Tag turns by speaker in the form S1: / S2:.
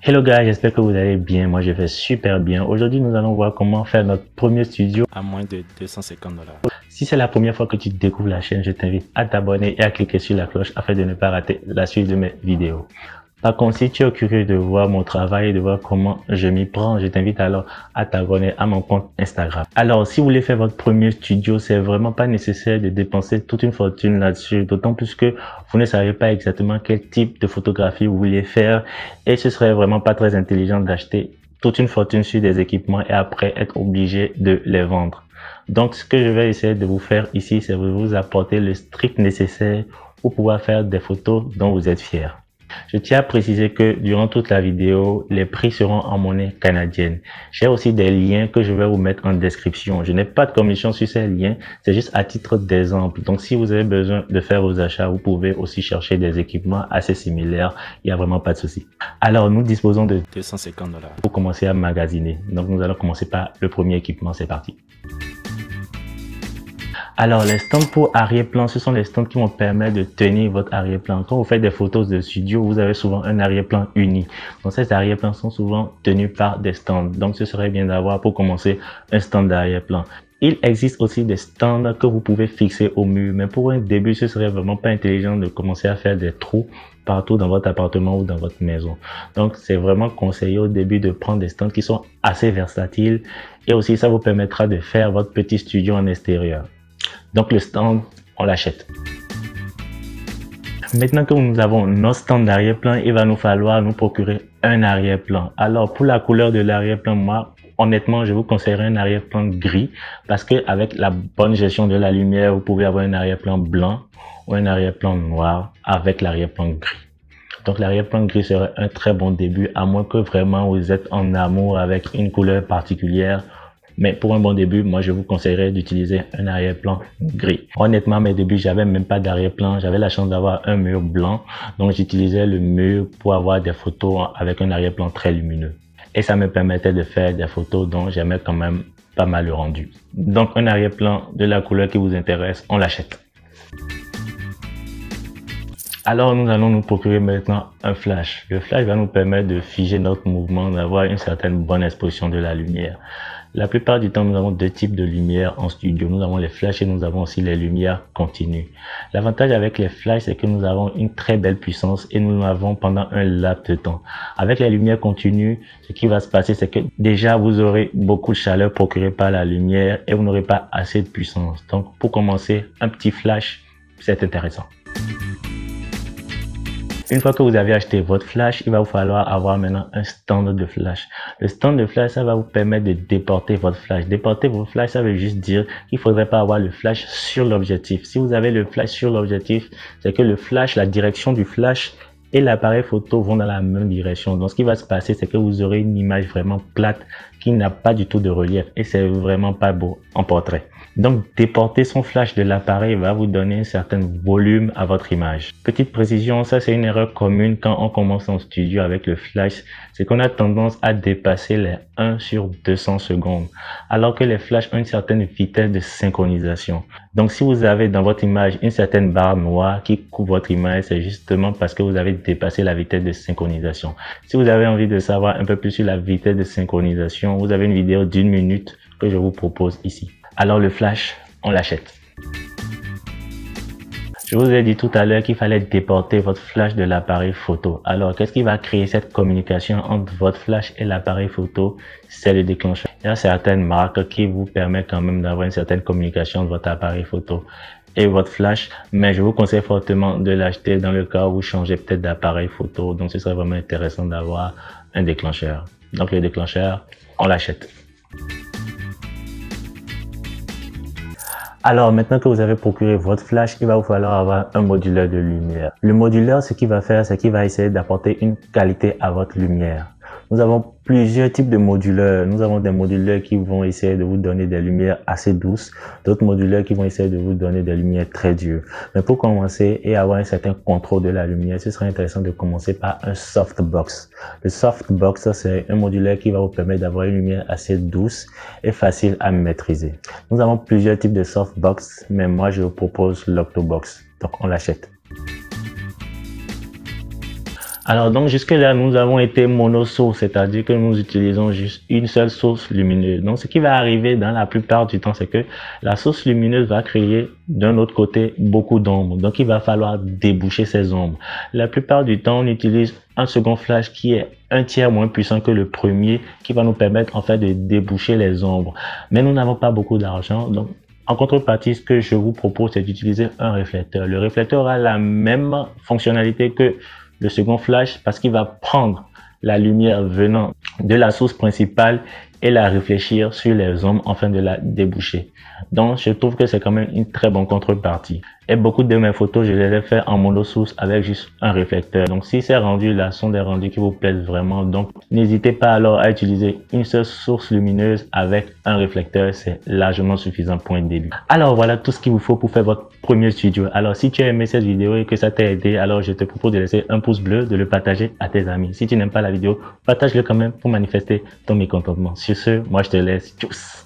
S1: Hello guys, j'espère que vous allez bien. Moi je vais super bien. Aujourd'hui nous allons voir comment faire notre premier studio
S2: à moins de 250 $.
S1: Si c'est la première fois que tu découvres la chaîne, je t'invite à t'abonner et à cliquer sur la cloche afin de ne pas rater la suite de mes vidéos. Par contre, si tu es curieux de voir mon travail et de voir comment je m'y prends, je t'invite alors à t'abonner à mon compte Instagram. Alors, si vous voulez faire votre premier studio, c'est vraiment pas nécessaire de dépenser toute une fortune là-dessus, d'autant plus que vous ne savez pas exactement quel type de photographie vous voulez faire et ce serait vraiment pas très intelligent d'acheter toute une fortune sur des équipements et après être obligé de les vendre. Donc, ce que je vais essayer de vous faire ici, c'est de vous apporter le strict nécessaire pour pouvoir faire des photos dont vous êtes fiers. Je tiens à préciser que durant toute la vidéo, les prix seront en monnaie canadienne. J'ai aussi des liens que je vais vous mettre en description. Je n'ai pas de commission sur ces liens, c'est juste à titre d'exemple. Donc si vous avez besoin de faire vos achats, vous pouvez aussi chercher des équipements assez similaires. Il n'y a vraiment pas de souci. Alors nous disposons de
S2: 250 $.
S1: pour commencer à magasiner. Donc nous allons commencer par le premier équipement, c'est parti. Alors, les stands pour arrière-plan, ce sont les stands qui vont permettre de tenir votre arrière-plan. Quand vous faites des photos de studio, vous avez souvent un arrière-plan uni. Donc, ces arrière-plans sont souvent tenus par des stands. Donc, ce serait bien d'avoir pour commencer un stand d'arrière-plan. Il existe aussi des stands que vous pouvez fixer au mur. Mais pour un début, ce serait vraiment pas intelligent de commencer à faire des trous partout dans votre appartement ou dans votre maison. Donc, c'est vraiment conseillé au début de prendre des stands qui sont assez versatiles. Et aussi, ça vous permettra de faire votre petit studio en extérieur. Donc le stand, on l'achète. Maintenant que nous avons nos stands d'arrière-plan, il va nous falloir nous procurer un arrière-plan. Alors pour la couleur de l'arrière-plan, moi, honnêtement, je vous conseillerais un arrière-plan gris parce que avec la bonne gestion de la lumière, vous pouvez avoir un arrière-plan blanc ou un arrière-plan noir avec l'arrière-plan gris. Donc l'arrière-plan gris serait un très bon début à moins que vraiment vous êtes en amour avec une couleur particulière. Mais pour un bon début, moi, je vous conseillerais d'utiliser un arrière-plan gris. Honnêtement, mes débuts, j'avais même pas d'arrière-plan. J'avais la chance d'avoir un mur blanc. Donc, j'utilisais le mur pour avoir des photos avec un arrière-plan très lumineux. Et ça me permettait de faire des photos dont j'aimais quand même pas mal le rendu. Donc, un arrière-plan de la couleur qui vous intéresse, on l'achète. Alors, nous allons nous procurer maintenant un flash. Le flash va nous permettre de figer notre mouvement, d'avoir une certaine bonne exposition de la lumière. La plupart du temps, nous avons deux types de lumière en studio. Nous avons les flashs et nous avons aussi les lumières continues. L'avantage avec les flashs, c'est que nous avons une très belle puissance et nous l'avons pendant un laps de temps. Avec les lumières continues, ce qui va se passer, c'est que déjà, vous aurez beaucoup de chaleur procurée par la lumière et vous n'aurez pas assez de puissance. Donc, pour commencer, un petit flash, c'est intéressant. Une fois que vous avez acheté votre flash, il va vous falloir avoir maintenant un stand de flash. Le stand de flash, ça va vous permettre de déporter votre flash. Déporter votre flash, ça veut juste dire qu'il faudrait pas avoir le flash sur l'objectif. Si vous avez le flash sur l'objectif, c'est que le flash, la direction du flash et l'appareil photo vont dans la même direction. Donc, ce qui va se passer, c'est que vous aurez une image vraiment plate qui n'a pas du tout de relief et c'est vraiment pas beau en portrait. Donc, déporter son flash de l'appareil va vous donner un certain volume à votre image. Petite précision, ça c'est une erreur commune quand on commence en studio avec le flash, c'est qu'on a tendance à dépasser les 1 sur 200 secondes, alors que les flashs ont une certaine vitesse de synchronisation. Donc, si vous avez dans votre image une certaine barre noire qui couvre votre image, c'est justement parce que vous avez dépassé la vitesse de synchronisation. Si vous avez envie de savoir un peu plus sur la vitesse de synchronisation, vous avez une vidéo d'1 minute que je vous propose ici. Alors le flash, on l'achète. Je vous ai dit tout à l'heure qu'il fallait déporter votre flash de l'appareil photo. Alors, qu'est-ce qui va créer cette communication entre votre flash et l'appareil photo? C'est le déclencheur. Il y a certaines marques qui vous permettent quand même d'avoir une certaine communication entre votre appareil photo et votre flash, mais je vous conseille fortement de l'acheter dans le cas où vous changez peut-être d'appareil photo. Donc, ce serait vraiment intéressant d'avoir un déclencheur. Donc, le déclencheur, on l'achète. Alors maintenant que vous avez procuré votre flash, il va vous falloir avoir un moduleur de lumière. Le moduleur, ce qu'il va faire, c'est qu'il va essayer d'apporter une qualité à votre lumière. Nous avons plusieurs types de moduleurs. Nous avons des moduleurs qui vont essayer de vous donner des lumières assez douces, d'autres moduleurs qui vont essayer de vous donner des lumières très dures. Mais pour commencer et avoir un certain contrôle de la lumière, ce serait intéressant de commencer par un softbox. Le softbox, c'est un moduleur qui va vous permettre d'avoir une lumière assez douce et facile à maîtriser. Nous avons plusieurs types de softbox, mais moi je vous propose l'octobox. Donc on l'achète. Alors donc jusque là nous avons été monosource, c'est-à-dire que nous utilisons juste une seule source lumineuse. Donc ce qui va arriver dans la plupart du temps, c'est que la source lumineuse va créer d'un autre côté beaucoup d'ombres. Donc il va falloir déboucher ces ombres. La plupart du temps on utilise un second flash qui est un tiers moins puissant que le premier, qui va nous permettre en fait de déboucher les ombres. Mais nous n'avons pas beaucoup d'argent, donc en contrepartie, ce que je vous propose, c'est d'utiliser un réflecteur. Le réflecteur a la même fonctionnalité que le second flash parce qu'il va prendre la lumière venant de la source principale et la réfléchir sur les ombres afin de la déboucher. Donc, je trouve que c'est quand même une très bonne contrepartie. Et beaucoup de mes photos, je les ai fait en monosource avec juste un réflecteur. Donc, si ces rendus-là sont des rendus qui vous plaisent vraiment, donc n'hésitez pas alors à utiliser une seule source lumineuse avec un réflecteur. C'est largement suffisant pour un début. Alors, voilà tout ce qu'il vous faut pour faire votre premier studio. Alors, si tu as aimé cette vidéo et que ça t'a aidé, alors je te propose de laisser un pouce bleu, de le partager à tes amis. Si tu n'aimes pas la vidéo, partage-le quand même pour manifester ton mécontentement. Sur ce, moi je te laisse. Tchuss!